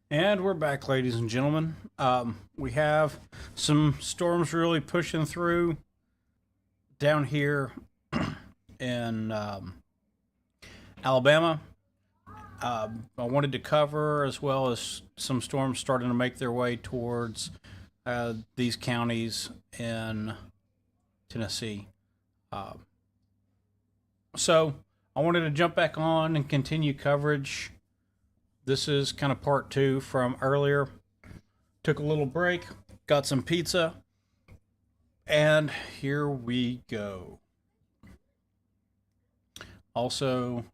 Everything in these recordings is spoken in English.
And we're back, ladies and gentlemen. We have some storms really pushing through down here in Alabama. I wanted to cover as well as some storms starting to make their way towards these counties in Tennessee. Uh, so I wanted to jump back on and continue coverage. This is kind of part two from earlier. Took a little break, got some pizza, and here we go. Also,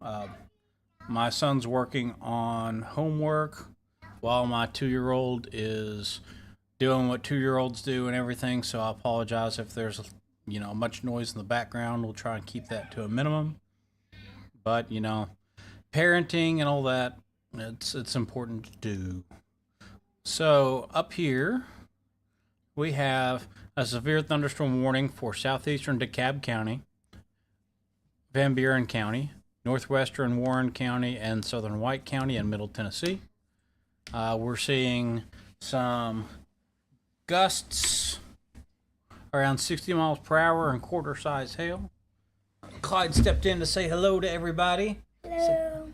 my son's working on homework while my 2 year old is doing what 2 year olds do and everything. So I apologize if there's much noise in the background. We'll try and keep that to a minimum. But parenting and all that, it's important to do. So up here we have a severe thunderstorm warning for southeastern DeKalb County, Van Buren County, northwestern Warren County, and southern White County in Middle Tennessee. We're seeing some gusts around 60 miles per hour and quarter-size hail. Clyde stepped in to say hello to everybody. Hello.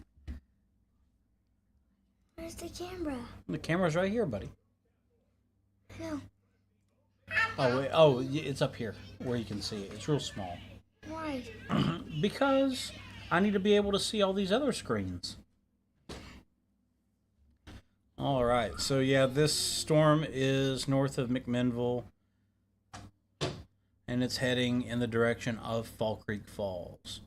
Where's the camera? The camera's right here, buddy. No. Oh, wait, oh, it's up here where you can see it. It's real small. Why? Because I need to be able to see all these other screens. All right, so yeah, this storm is north of McMinnville, and it's heading in the direction of Fall Creek Falls.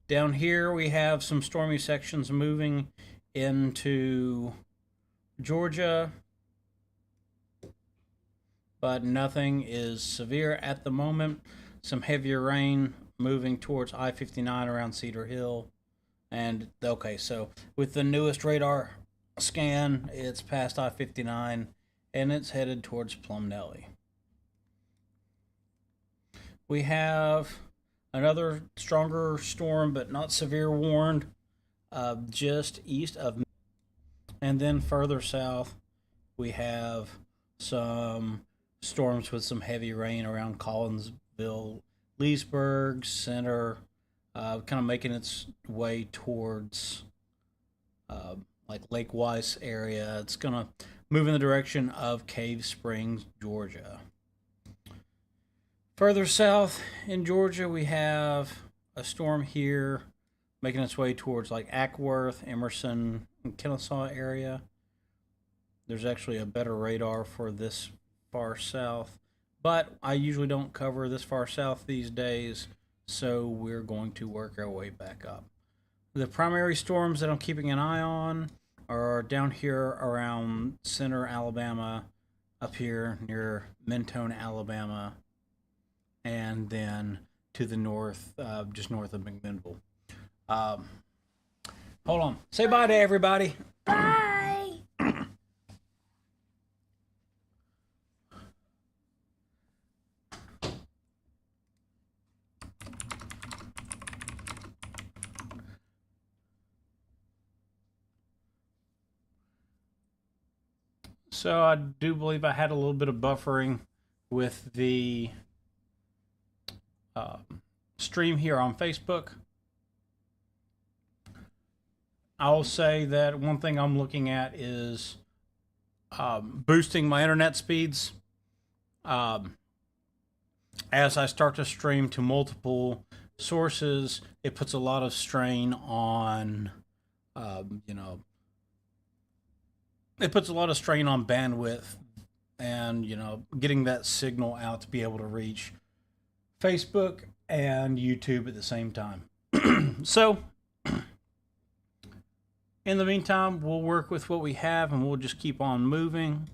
Down here, we have some stormy sections moving into Georgia, but nothing is severe at the moment. Some heavier rain moving towards I-59 around Cedar Hill. And okay, so with the newest radar scan, it's past I-59 and it's headed towards Plum Nelly. We have another stronger storm, but not severe warned, just east of. And then further south, we have some storms with some heavy rain around Collinsville, Leesburg, Center, kind of making its way towards like Lake Weiss area. It's going to move in the direction of Cave Springs, Georgia. Further south in Georgia, we have a storm here making its way towards like Ackworth, Emerson, and Kennesaw area. There's actually a better radar for this far south, but I usually don't cover this far south these days, so we're going to work our way back up. The primary storms that I'm keeping an eye on are down here around Center, Alabama, up here near Mentone, Alabama, and then to the north, just north of McMinnville. Hold on. Say bye to everybody. Bye. So I do believe I had a little bit of buffering with the stream here on Facebook. I'll say that one thing I'm looking at is boosting my internet speeds. As I start to stream to multiple sources, it puts a lot of strain on, it puts a lot of strain on bandwidth and, getting that signal out to be able to reach Facebook and YouTube at the same time. So, in the meantime, we'll work with what we have and we'll just keep on moving.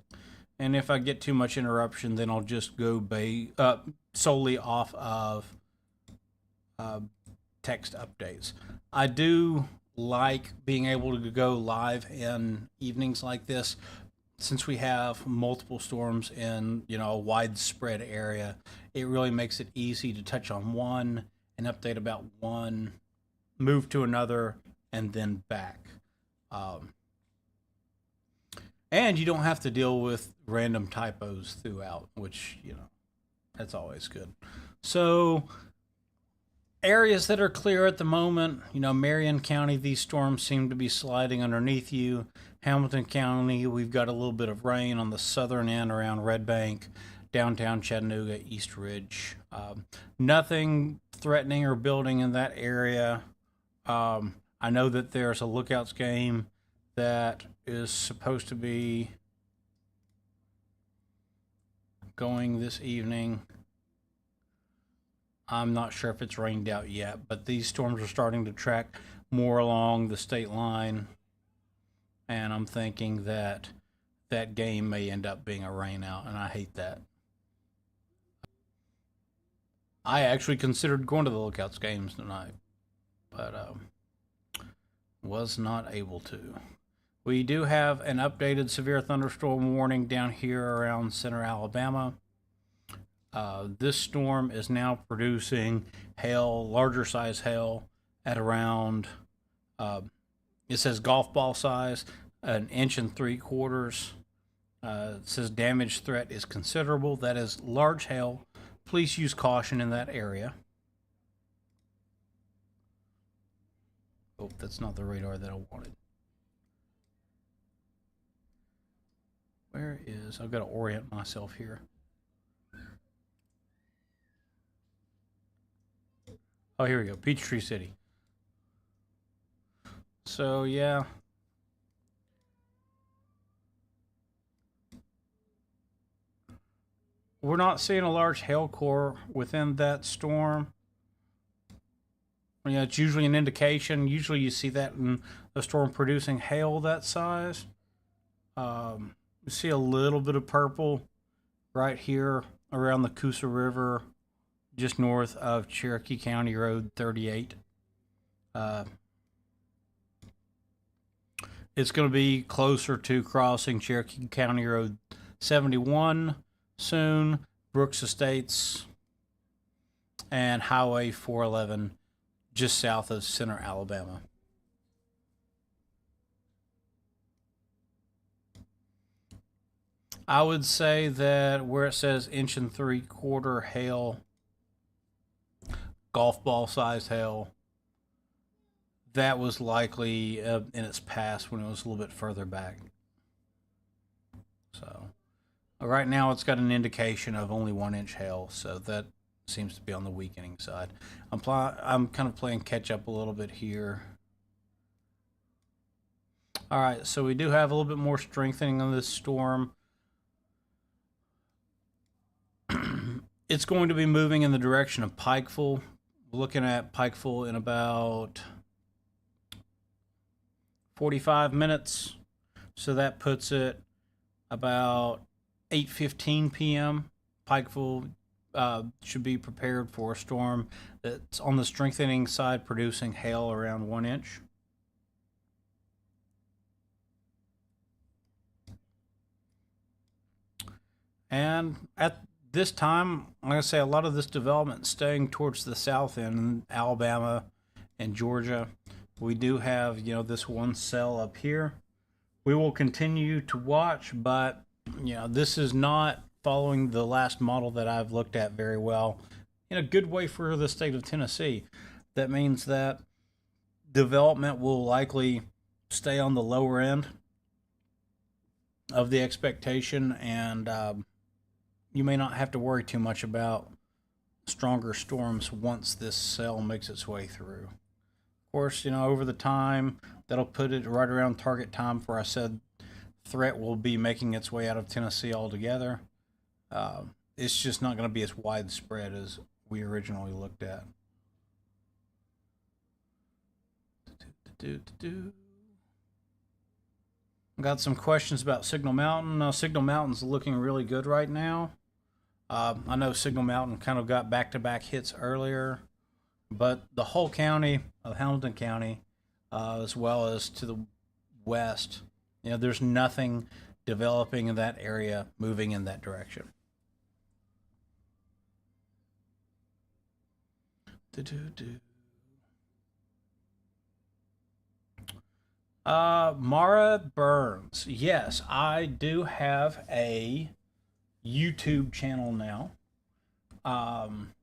And if I get too much interruption, then I'll just go solely off of text updates. I do like being able to go live in evenings like this, since we have multiple storms in a widespread area. It really makes it easy to touch on one and update about one, move to another, and then back. And you don't have to deal with random typos throughout, which, that's always good. So, areas that are clear at the moment, Marion County, these storms seem to be sliding underneath you. Hamilton County, we've got a little bit of rain on the southern end around Red Bank, downtown Chattanooga, East Ridge. Nothing threatening or building in that area. I know that there's a Lookouts game that is supposed to be going this evening. I'm not sure if it's rained out yet, but these storms are starting to track more along the state line. And I'm thinking that that game may end up being a rain out, and I hate that. I actually considered going to the Lookouts games tonight, but was not able to. We do have an updated severe thunderstorm warning down here around center Alabama. This storm is now producing hail, larger size hail, at around, it says golf ball size, 1.75 inches. It says damage threat is considerable. That is large hail. Please use caution in that area. Oh, that's not the radar that I wanted. Where is, I've got to orient myself here. Oh, here we go, Peachtree City. So, yeah. We're not seeing a large hail core within that storm. It's usually an indication. Usually you see that in the storm producing hail that size. You see a little bit of purple right here around the Coosa River, just north of Cherokee County Road 38. It's going to be closer to crossing Cherokee County Road 71 soon, Brooks Estates, and Highway 411 just south of center Alabama. I would say that where it says 1.75 inch hail, golf ball sized hail, that was likely in its past when it was a little bit further back. So right now it's got an indication of only 1 inch hail, so that seems to be on the weakening side. I'm kind of playing catch up a little bit here. All right, so we do have a little bit more strengthening on this storm. It's going to be moving in the direction of Pikeville. We're looking at Pikeville in about 45 minutes. So that puts it about 8:15 p.m. Pikeville should be prepared for a storm that's on the strengthening side, producing hail around 1 inch. And at this time, like I say, a lot of this development staying towards the south end in Alabama and Georgia. We do have, this one cell up here. We will continue to watch, but, this is not following the last model that I've looked at very well in a good way for the state of Tennessee. That means that development will likely stay on the lower end of the expectation, and you may not have to worry too much about stronger storms once this cell makes its way through. Of course, over the time, that'll put it right around target time for I said threat will be making its way out of Tennessee altogether. It's just not going to be as widespread as we originally looked at. Got some questions about Signal Mountain. Signal Mountain's looking really good right now. I know Signal Mountain kind of got back-to-back hits earlier, but the whole county of Hamilton County, as well as to the west, there's nothing developing in that area moving in that direction. Mara Burns. Yes, I do have a YouTube channel now. Um,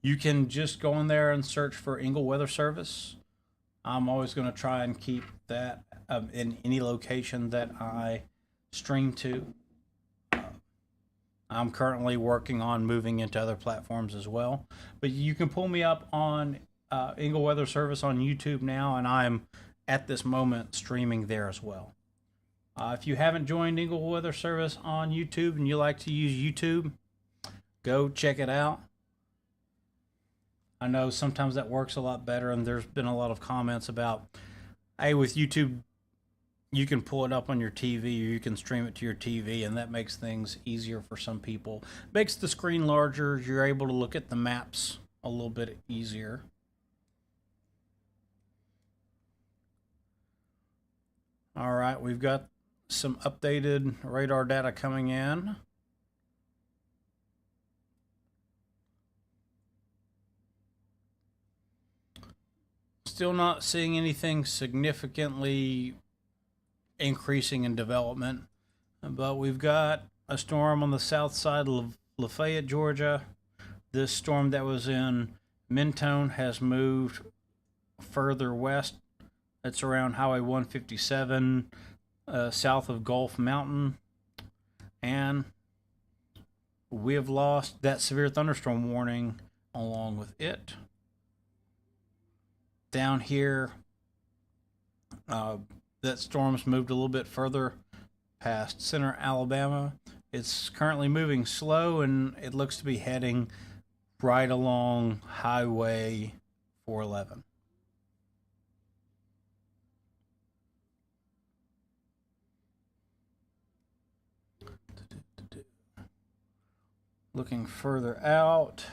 you can just go in there and search for Engle Weather Service. I'm always going to try and keep that in any location that I stream to. I'm currently working on moving into other platforms as well. But you can pull me up on Engle Weather Service on YouTube now, and I'm at this moment streaming there as well. If you haven't joined Engle Weather Service on YouTube and you like to use YouTube, go check it out. I know sometimes that works a lot better, and there's been a lot of comments about, hey, with YouTube, you can pull it up on your TV or you can stream it to your TV, and that makes things easier for some people. Makes the screen larger. You're able to look at the maps a little bit easier. All right, we've got some updated radar data coming in. Still not seeing anything significantly increasing in development, but we've got a storm on the south side of Lafayette, Georgia. This storm that was in Mentone has moved further west. It's around Highway 157, south of Gulf Mountain, and we have lost that severe thunderstorm warning along with it. Down here, that storm's moved a little bit further past center Alabama. It's currently moving slow, and it looks to be heading right along Highway 411. Looking further out,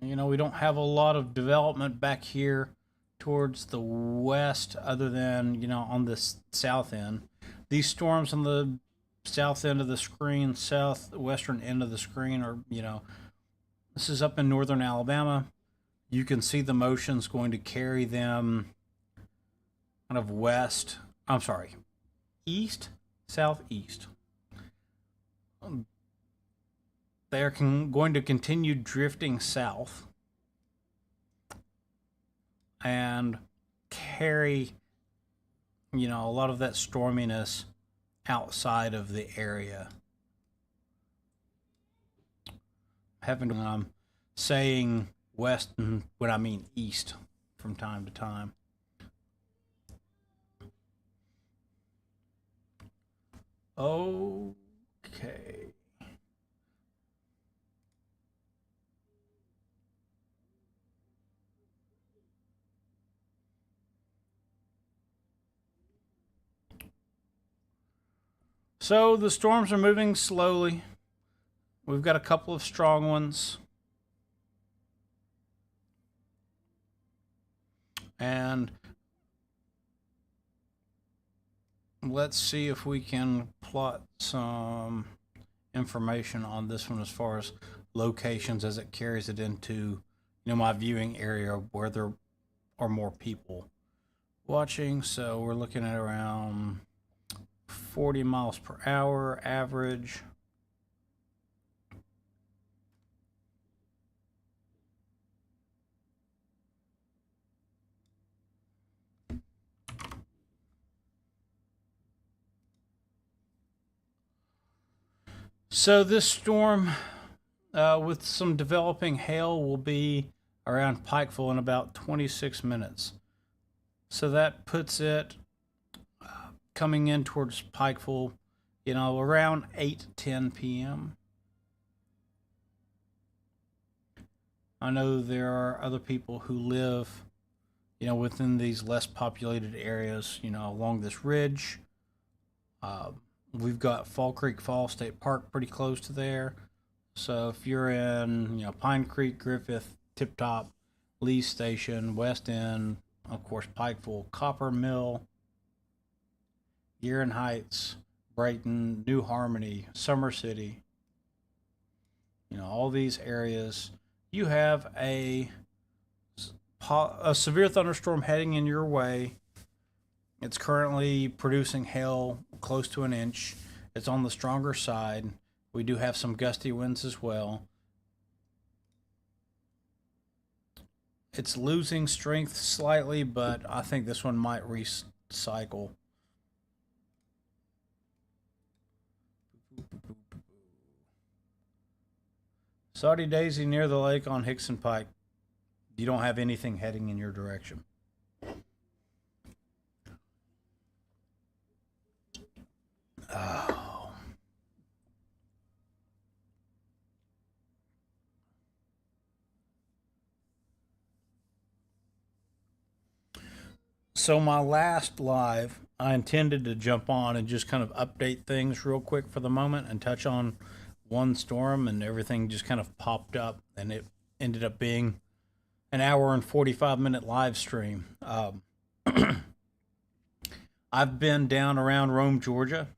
we don't have a lot of development back here towards the west other than, on the south end. These storms on the south end of the screen, southwestern end of the screen are, this is up in northern Alabama. You can see the motion's going to carry them kind of east, southeast. They're going to continue drifting south and carry, a lot of that storminess outside of the area. I'm saying west when I mean east from time to time. Okay. So the storms are moving slowly. We've got a couple of strong ones. And let's see if we can plot some information on this one as far as locations as it carries it into, my viewing area where there are more people watching. So we're looking at around 40 miles per hour average. So this storm, with some developing hail, will be around Pikeville in about 26 minutes. So that puts it coming in towards Pikeville, around 8:10 p.m. I know there are other people who live, within these less populated areas, along this ridge. We've got Fall Creek Falls State Park pretty close to there. So if you're in, Pine Creek, Griffith, Tip Top, Lee Station, West End, of course, Pikeville, Copper Mill, Guerin Heights, Brighton, New Harmony, Summer City, all these areas, you have a a severe thunderstorm heading in your way. It's currently producing hail close to an inch. It's on the stronger side. We do have some gusty winds as well. It's losing strength slightly, but I think this one might recycle. Saudi Daisy near the lake on Hickson Pike. You don't have anything heading in your direction. Oh. So my last live, I intended to jump on and just kind of update things real quick for the moment and touch on one storm, and everything just kind of popped up, and it ended up being an hour and 45-minute live stream. I've been down around Rome, Georgia,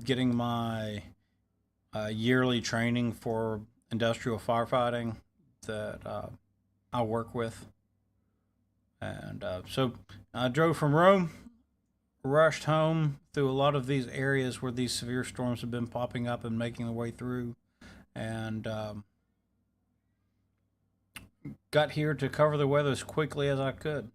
getting my yearly training for industrial firefighting that I work with. And so I drove from Rome, rushed home through a lot of these areas where these severe storms have been popping up and making their way through, and got here to cover the weather as quickly as I could.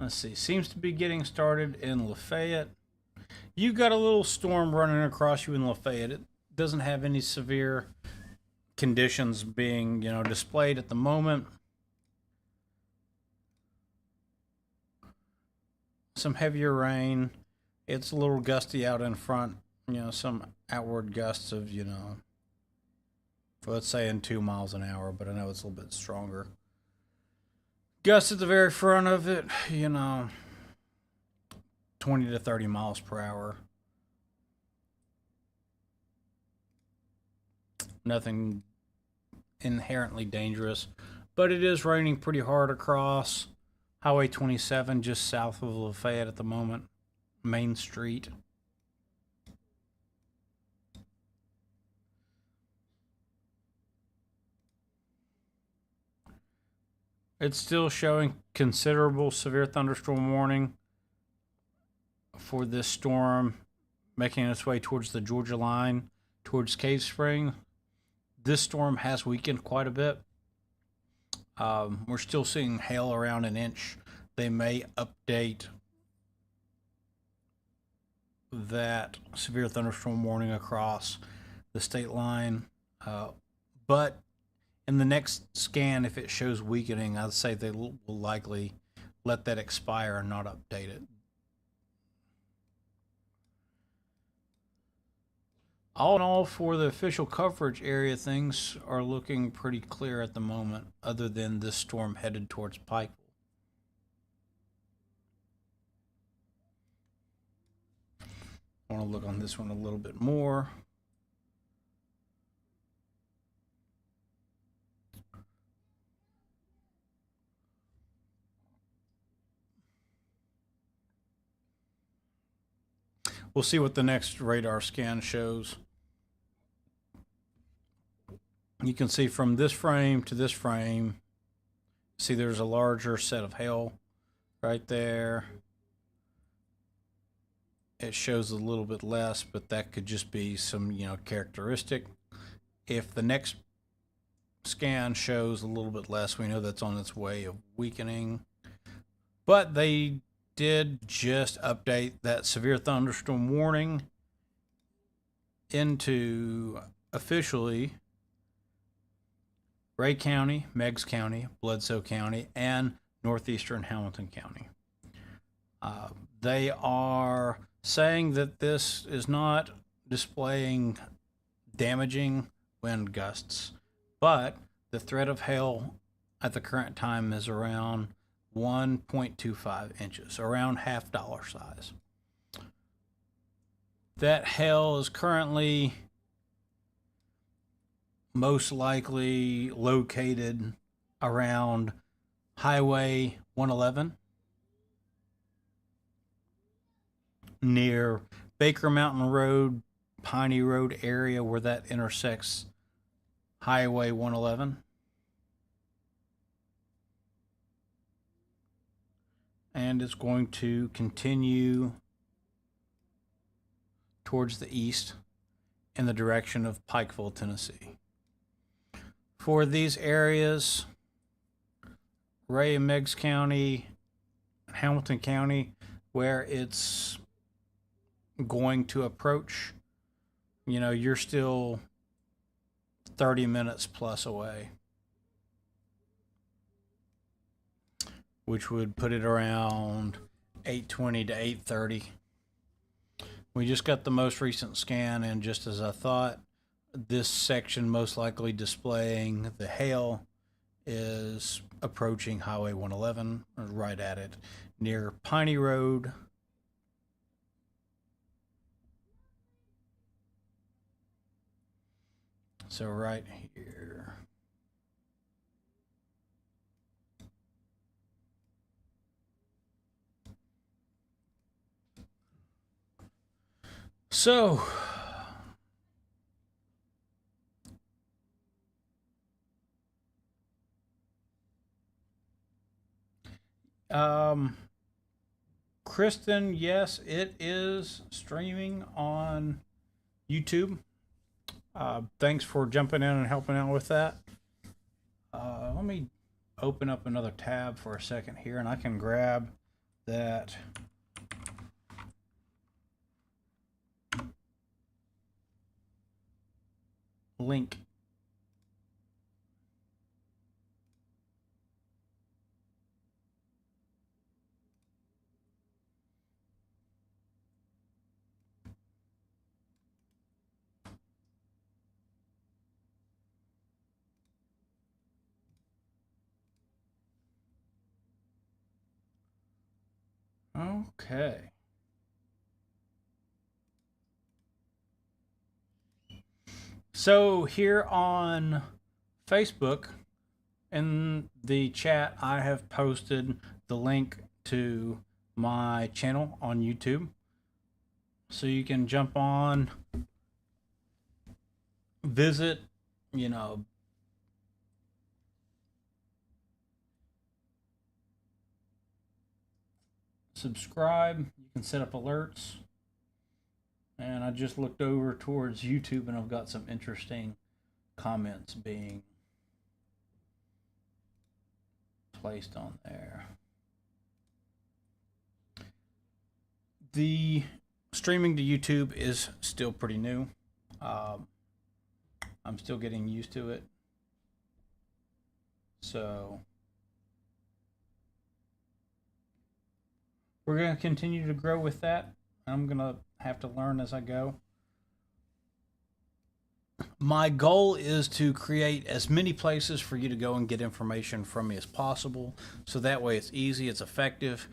Let's see. Seems to be getting started in Lafayette. You got a little storm running across you in Lafayette. It doesn't have any severe conditions being, displayed at the moment. Some heavier rain. It's a little gusty out in front. Some outward gusts of, let's say in 2 miles an hour, but I know it's a little bit stronger. Gusts at the very front of it, 20 to 30 miles per hour. Nothing inherently dangerous, but it is raining pretty hard across Highway 27 just south of Lafayette at the moment, Main Street. It's still showing considerable severe thunderstorm warning for this storm making its way towards the Georgia line, towards Cave Spring. This storm has weakened quite a bit. We're still seeing hail around an inch. They may update that severe thunderstorm warning across the state line. But in the next scan, if it shows weakening, I'd say they will likely let that expire and not update it. All in all, for the official coverage area, things are looking pretty clear at the moment, other than this storm headed towards Pikeville. I want to look on this one a little bit more. We'll see what the next radar scan shows. You can see from this frame to this frame, see there's a larger set of hail right there. It shows a little bit less, but that could just be some, characteristic. If the next scan shows a little bit less, we know that's on its way of weakening. But they did just update that severe thunderstorm warning into officially Ray County, Meigs County, Bledsoe County, and northeastern Hamilton County. They are saying that this is not displaying damaging wind gusts, but the threat of hail at the current time is around 1.25 inches, around half dollar size. That hail is currently most likely located around Highway 111 near Baker Mountain Road, Piney Road area where that intersects Highway 111. And it's going to continue towards the east in the direction of Pikeville, Tennessee. For these areas, Ray and Meigs County, Hamilton County, where it's going to approach, you're still 30 minutes plus away, which would put it around 8:20 to 8:30. We just got the most recent scan, and just as I thought, this section most likely displaying the hail is approaching Highway 111, or right at it, near Piney Road. So right here. So, Kristen, yes, it is streaming on YouTube. Thanks for jumping in and helping out with that. Let me open up another tab for a second here, and I can grab that link. Okay. So here on Facebook, in the chat, I have posted the link to my channel on YouTube. So you can jump on, visit, subscribe. You can set up alerts. And I just looked over towards YouTube, and I've got some interesting comments being placed on there. The streaming to YouTube is still pretty new. I'm still getting used to it. So we're going to continue to grow with that. I'm going to have to learn as I go. My goal is to create as many places for you to go and get information from me as possible. So that way it's easy, it's effective.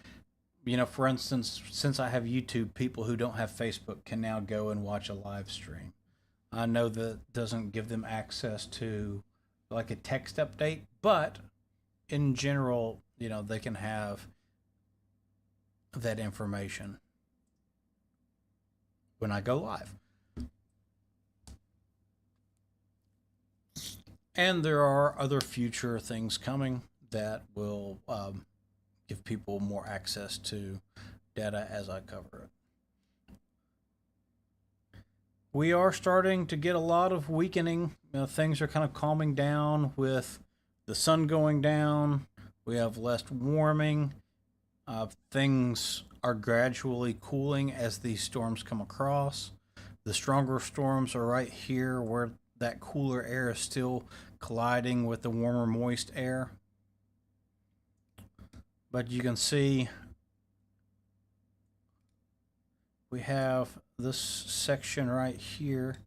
For instance, since I have YouTube, people who don't have Facebook can now go and watch a live stream. I know that doesn't give them access to like a text update, but in general, they can have that information when I go live. And there are other future things coming that will give people more access to data as I cover it. We are starting to get a lot of weakening. Things are kind of calming down with the sun going down. We have less warming. Things are gradually cooling as these storms come across. The stronger storms are right here where that cooler air is still colliding with the warmer, moist air. But you can see we have this section right here.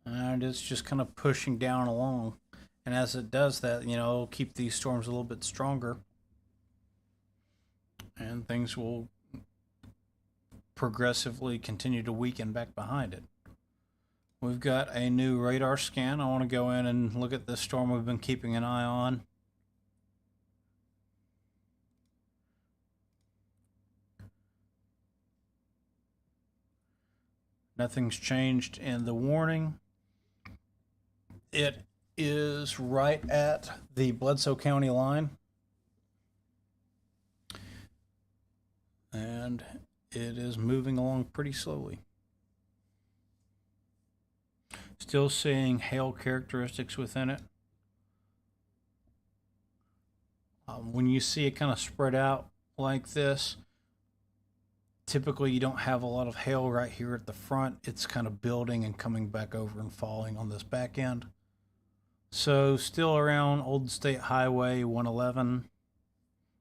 And it's just kind of pushing down along. And as it does that, it'll keep these storms a little bit stronger. And things will progressively continue to weaken back behind it. We've got a new radar scan. I want to go in and look at this storm we've been keeping an eye on. Nothing's changed in the warning. It is right at the Bledsoe County line. And it is moving along pretty slowly. Still seeing hail characteristics within it. When you see it kind of spread out like this, typically you don't have a lot of hail right here at the front. It's kind of building and coming back over and falling on this back end. So still around Old State Highway 111,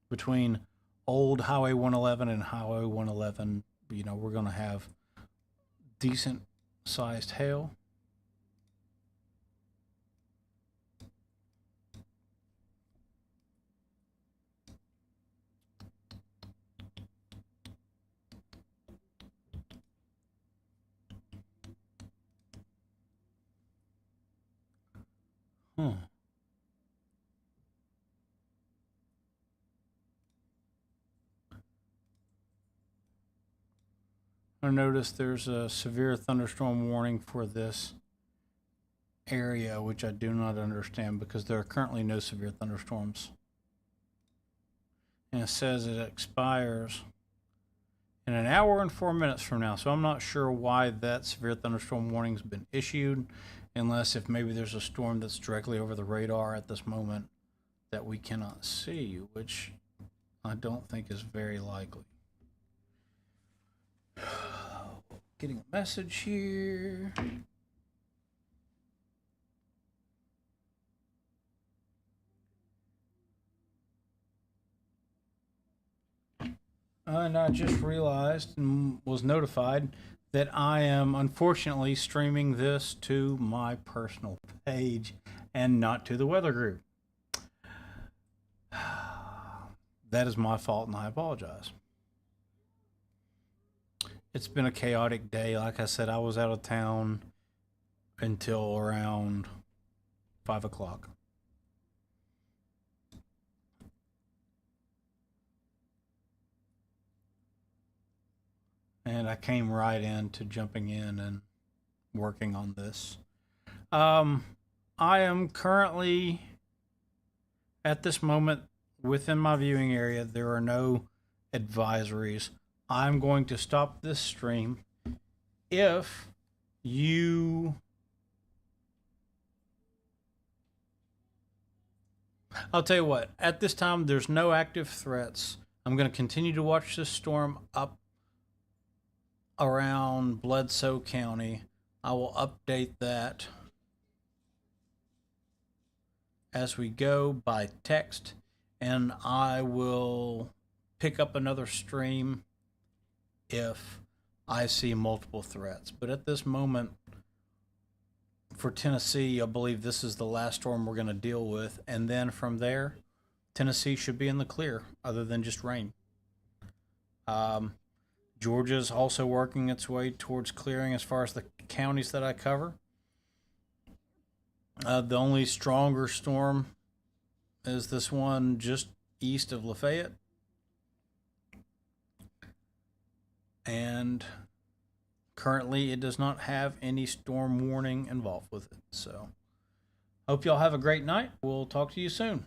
between Old Highway 111 and Highway 111, you know, we're going to have decent sized hail. I noticed there's a severe thunderstorm warning for this area, which I do not understand because there are currently no severe thunderstorms. And it says it expires in an hour and 4 minutes from now. So I'm not sure why that severe thunderstorm warning's been issued, unless if maybe there's a storm that's directly over the radar at this moment that we cannot see, which I don't think is very likely. Getting a message here. And I just realized and was notified that I am unfortunately streaming this to my personal page and not to the weather group. That is my fault and I apologize. It's been a chaotic day. Like I said, I was out of town until around 5 o'clock. And I came right into jumping in and working on this. I am currently, at this moment, within my viewing area. There are no advisories. I'm going to stop this stream. If you... I'll tell you what, at this time, there's no active threats. I'm going to continue to watch this storm up around Bledsoe County. I will update that as we go by text, and I will pick up another stream if I see multiple threats. But at this moment, for Tennessee, I believe this is the last storm we're going to deal with, and then from there, Tennessee should be in the clear, other than just rain. Georgia's also working its way towards clearing as far as the counties that I cover. The only stronger storm is this one just east of Lafayette. And currently it does not have any storm warning involved with it. So, hope y'all have a great night. We'll talk to you soon.